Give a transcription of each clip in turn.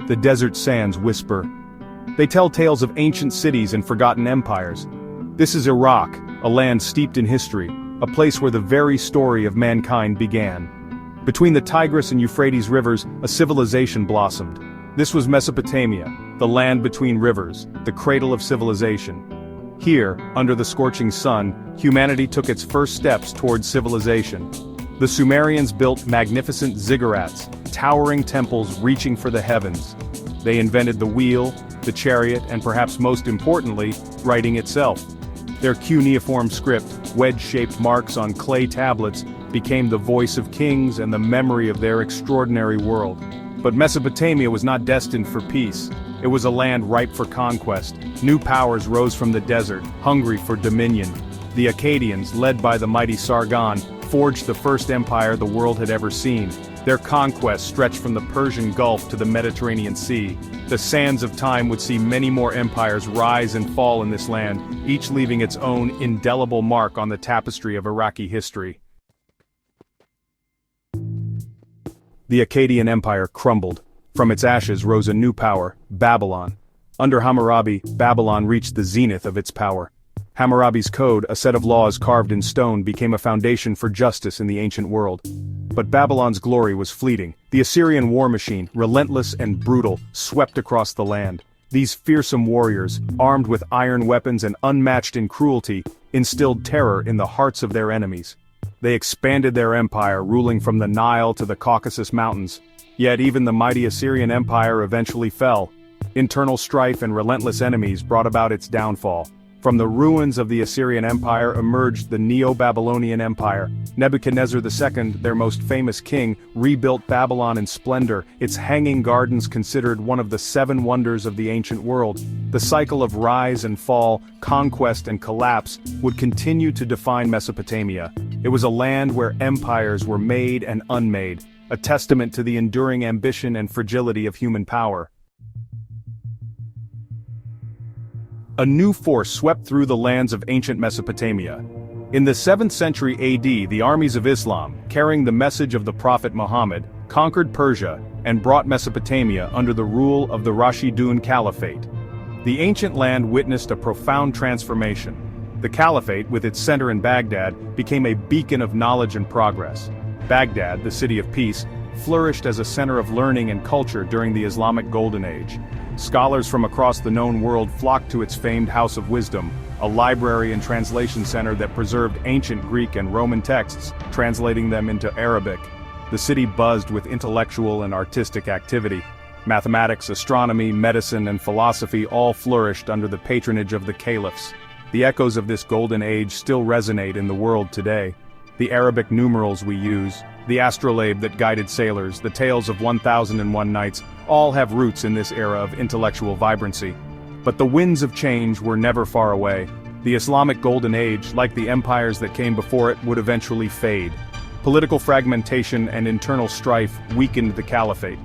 The desert sands whisper. They tell tales of ancient cities and forgotten empires. This is Iraq, a land steeped in history, a place where the very story of mankind began. Between the Tigris and Euphrates rivers, a civilization blossomed. This was Mesopotamia, the land between rivers, the cradle of civilization. Here, under the scorching sun, humanity took its first steps towards civilization. The Sumerians built magnificent ziggurats, towering temples reaching for the heavens. They invented the wheel, the chariot, and perhaps most importantly, writing itself. Their cuneiform script, wedge-shaped marks on clay tablets, became the voice of kings and the memory of their extraordinary world. But Mesopotamia was not destined for peace. It was a land ripe for conquest. New powers rose from the desert, hungry for dominion. The Akkadians, led by the mighty Sargon, forged the first empire the world had ever seen. Their conquest stretched from the Persian Gulf to the Mediterranean Sea. The sands of time would see many more empires rise and fall in this land, each leaving its own indelible mark on the tapestry of Iraqi history. The Akkadian Empire crumbled. From its ashes rose a new power, Babylon. Under Hammurabi, Babylon reached the zenith of its power. Hammurabi's code, a set of laws carved in stone, became a foundation for justice in the ancient world. But Babylon's glory was fleeting. The Assyrian war machine, relentless and brutal, swept across the land. These fearsome warriors, armed with iron weapons and unmatched in cruelty, instilled terror in the hearts of their enemies. They expanded their empire, ruling from the Nile to the Caucasus Mountains. Yet even the mighty Assyrian Empire eventually fell. Internal strife and relentless enemies brought about its downfall. From the ruins of the Assyrian Empire emerged the Neo-Babylonian Empire. Nebuchadnezzar II, their most famous king, rebuilt Babylon in splendor, its hanging gardens considered one of the 7 wonders of the ancient world. The cycle of rise and fall, conquest and collapse, would continue to define Mesopotamia. It was a land where empires were made and unmade, a testament to the enduring ambition and fragility of human power. A new force swept through the lands of ancient Mesopotamia. In the 7th century AD, the armies of Islam, carrying the message of the Prophet Muhammad, conquered Persia and brought Mesopotamia under the rule of the Rashidun Caliphate. The ancient land witnessed a profound transformation. The Caliphate, with its center in Baghdad, became a beacon of knowledge and progress. Baghdad, the city of peace, flourished as a center of learning and culture during the Islamic Golden Age. Scholars from across the known world flocked to its famed House of Wisdom, a library and translation center that preserved ancient Greek and Roman texts, translating them into Arabic. The city buzzed with intellectual and artistic activity. Mathematics, astronomy, medicine, and philosophy all flourished under the patronage of the caliphs. The echoes of this golden age still resonate in the world today. The Arabic numerals we use, the astrolabe that guided sailors, the tales of 1001 Nights, all have roots in this era of intellectual vibrancy. But the winds of change were never far away. The Islamic Golden Age, like the empires that came before it, would eventually fade. Political fragmentation and internal strife weakened the caliphate.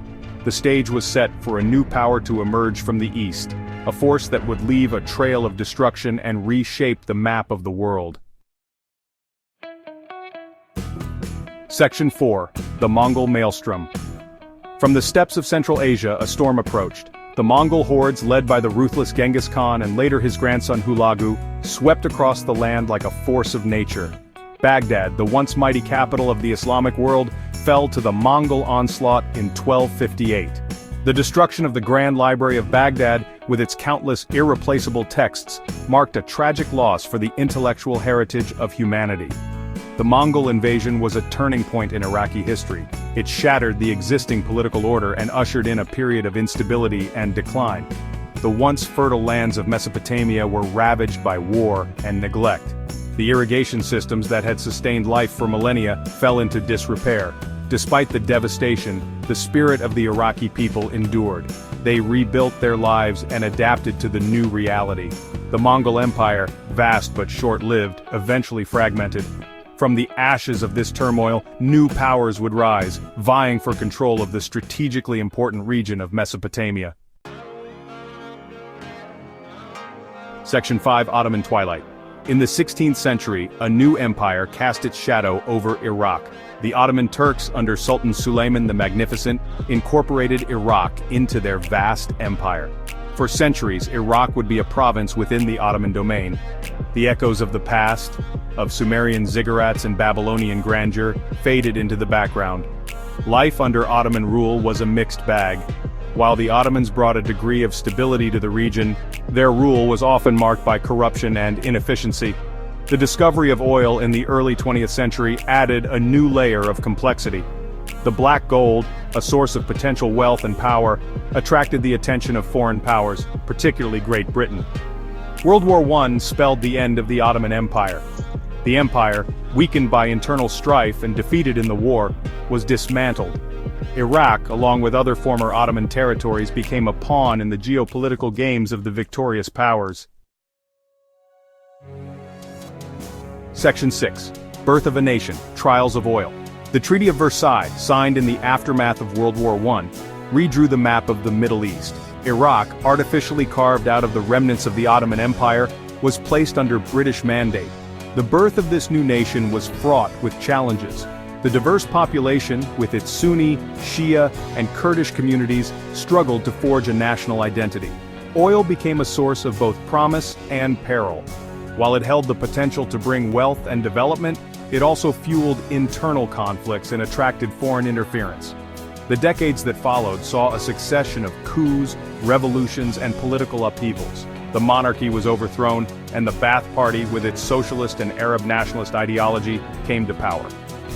The stage was set for a new power to emerge from the east, a force that would leave a trail of destruction and reshape the map of the world. Section 4. The Mongol Maelstrom. From the steppes of Central Asia, a storm approached. The Mongol hordes, led by the ruthless Genghis Khan and later his grandson Hulagu, swept across the land like a force of nature. Baghdad, the once mighty capital of the Islamic world, fell to the Mongol onslaught in 1258. The destruction of the Grand Library of Baghdad, with its countless irreplaceable texts, marked a tragic loss for the intellectual heritage of humanity. The Mongol invasion was a turning point in Iraqi history. It shattered the existing political order and ushered in a period of instability and decline. The once fertile lands of Mesopotamia were ravaged by war and neglect. The irrigation systems that had sustained life for millennia fell into disrepair. Despite the devastation, the spirit of the Iraqi people endured. They rebuilt their lives and adapted to the new reality. The Mongol Empire, vast but short-lived, eventually fragmented. From the ashes of this turmoil, new powers would rise, vying for control of the strategically important region of Mesopotamia. Section 5. Ottoman Twilight. In the 16th century, a new empire cast its shadow over Iraq. The Ottoman Turks under Sultan Sulayman the Magnificent incorporated Iraq into their vast empire. For centuries, Iraq would be a province within the Ottoman domain. The echoes of the past, of Sumerian ziggurats and Babylonian grandeur, faded into the background. Life under Ottoman rule was a mixed bag. While the Ottomans brought a degree of stability to the region, their rule was often marked by corruption and inefficiency. The discovery of oil in the early 20th century added a new layer of complexity. The black gold, a source of potential wealth and power, attracted the attention of foreign powers, particularly Great Britain. World War I spelled the end of the Ottoman Empire. The empire, weakened by internal strife and defeated in the war, was dismantled. Iraq, along with other former Ottoman territories, became a pawn in the geopolitical games of the victorious powers. Section 6. Birth of a Nation, Trials of Oil. The Treaty of Versailles, signed in the aftermath of World War I, redrew the map of the Middle East. Iraq, artificially carved out of the remnants of the Ottoman Empire, was placed under British mandate. The birth of this new nation was fraught with challenges. The diverse population, with its Sunni, Shia, and Kurdish communities, struggled to forge a national identity. Oil became a source of both promise and peril. While it held the potential to bring wealth and development, it also fueled internal conflicts and attracted foreign interference. The decades that followed saw a succession of coups, revolutions, and political upheavals. The monarchy was overthrown, and the Ba'ath Party, with its socialist and Arab nationalist ideology, came to power.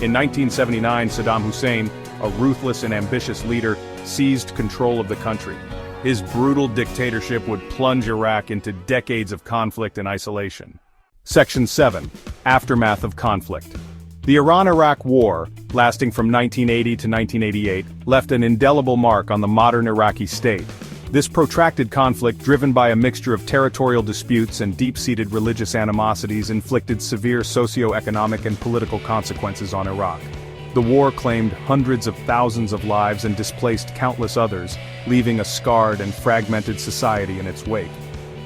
In 1979, Saddam Hussein, a ruthless and ambitious leader, seized control of the country. His brutal dictatorship would plunge Iraq into decades of conflict and isolation. Section 7. Aftermath of conflict. The Iran-Iraq War, lasting from 1980 to 1988, left an indelible mark on the modern Iraqi state. This protracted conflict, driven by a mixture of territorial disputes and deep-seated religious animosities, inflicted severe socio-economic and political consequences on Iraq. The war claimed hundreds of thousands of lives and displaced countless others, leaving a scarred and fragmented society in its wake.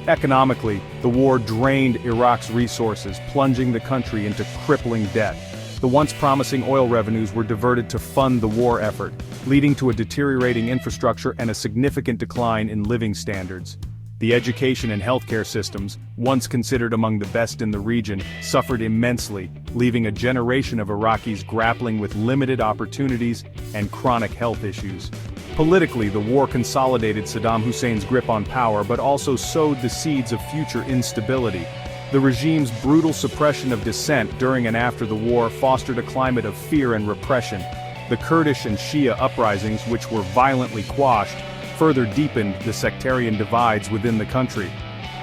Economically, the war drained Iraq's resources, plunging the country into crippling debt. The once promising oil revenues were diverted to fund the war effort, leading to a deteriorating infrastructure and a significant decline in living standards. The education and healthcare systems, once considered among the best in the region, suffered immensely, leaving a generation of Iraqis grappling with limited opportunities and chronic health issues. Politically, the war consolidated Saddam Hussein's grip on power but also sowed the seeds of future instability. The regime's brutal suppression of dissent during and after the war fostered a climate of fear and repression. The Kurdish and Shia uprisings, which were violently quashed, further deepened the sectarian divides within the country.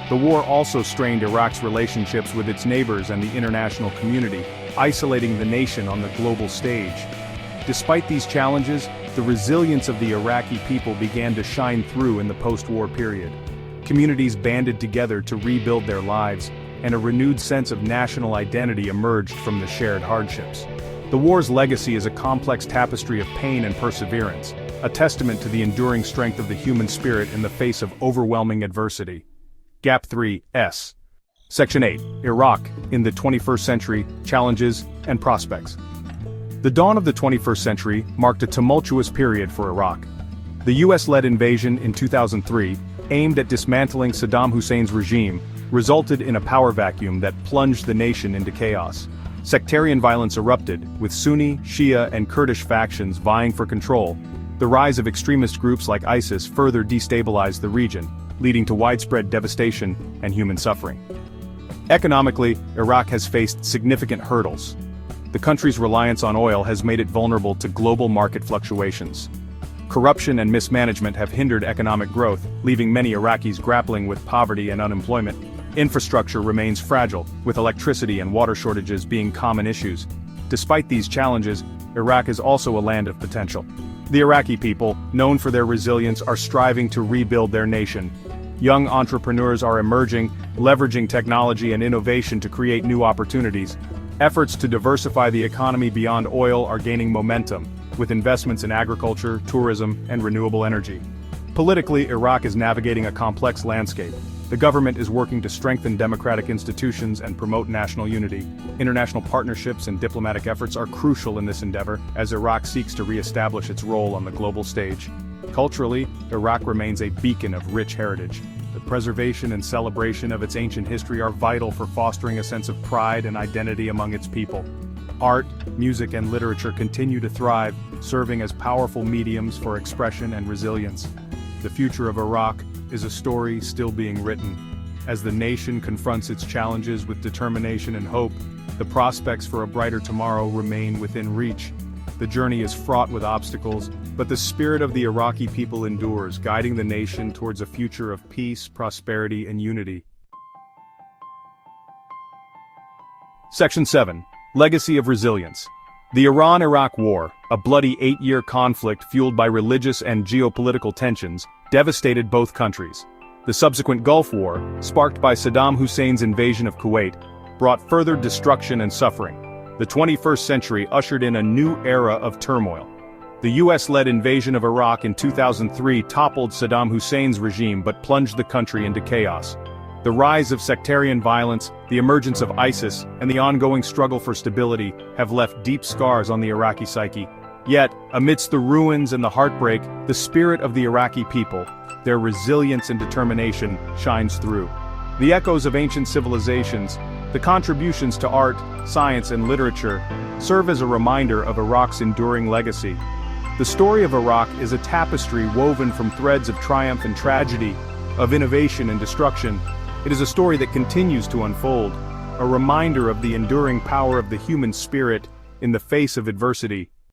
The war also strained Iraq's relationships with its neighbors and the international community, isolating the nation on the global stage. Despite these challenges, the resilience of the Iraqi people began to shine through in the post-war period. Communities banded together to rebuild their lives, and a renewed sense of national identity emerged from the shared hardships. The war's legacy is a complex tapestry of pain and perseverance, a testament to the enduring strength of the human spirit in the face of overwhelming adversity. Gap 3S. Section 8. Iraq in the 21st Century, Challenges and Prospects. The dawn of the 21st century marked a tumultuous period for Iraq. The US-led invasion in 2003, aimed at dismantling Saddam Hussein's regime, resulted in a power vacuum that plunged the nation into chaos. Sectarian violence erupted, with Sunni, Shia, and Kurdish factions vying for control. The rise of extremist groups like ISIS further destabilized the region, leading to widespread devastation and human suffering. Economically, Iraq has faced significant hurdles. The country's reliance on oil has made it vulnerable to global market fluctuations. Corruption and mismanagement have hindered economic growth, leaving many Iraqis grappling with poverty and unemployment. Infrastructure remains fragile, with electricity and water shortages being common issues. Despite these challenges, Iraq is also a land of potential. The Iraqi people, known for their resilience, are striving to rebuild their nation. Young entrepreneurs are emerging, leveraging technology and innovation to create new opportunities. Efforts to diversify the economy beyond oil are gaining momentum, with investments in agriculture, tourism, and renewable energy. Politically, Iraq is navigating a complex landscape. The government is working to strengthen democratic institutions and promote national unity. International partnerships and diplomatic efforts are crucial in this endeavor, as Iraq seeks to re-establish its role on the global stage. Culturally, Iraq remains a beacon of rich heritage. The preservation and celebration of its ancient history are vital for fostering a sense of pride and identity among its people. Art, music, and literature continue to thrive, serving as powerful mediums for expression and resilience. The future of Iraq is a story still being written. As the nation confronts its challenges with determination and hope, the prospects for a brighter tomorrow remain within reach. The journey is fraught with obstacles, but the spirit of the Iraqi people endures, guiding the nation towards a future of peace, prosperity, and unity. Section 7. Legacy of Resilience. The Iran-Iraq War, a bloody 8-year conflict fueled by religious and geopolitical tensions, devastated both countries. The subsequent Gulf War, sparked by Saddam Hussein's invasion of Kuwait, brought further destruction and suffering. The 21st century ushered in a new era of turmoil. The US-led invasion of Iraq in 2003 toppled Saddam Hussein's regime but plunged the country into chaos. The rise of sectarian violence, the emergence of ISIS, and the ongoing struggle for stability have left deep scars on the Iraqi psyche. Yet, amidst the ruins and the heartbreak, the spirit of the Iraqi people, their resilience and determination, shines through. The echoes of ancient civilizations, the contributions to art, science, and literature, serve as a reminder of Iraq's enduring legacy. The story of Iraq is a tapestry woven from threads of triumph and tragedy, of innovation and destruction. It is a story that continues to unfold, a reminder of the enduring power of the human spirit in the face of adversity.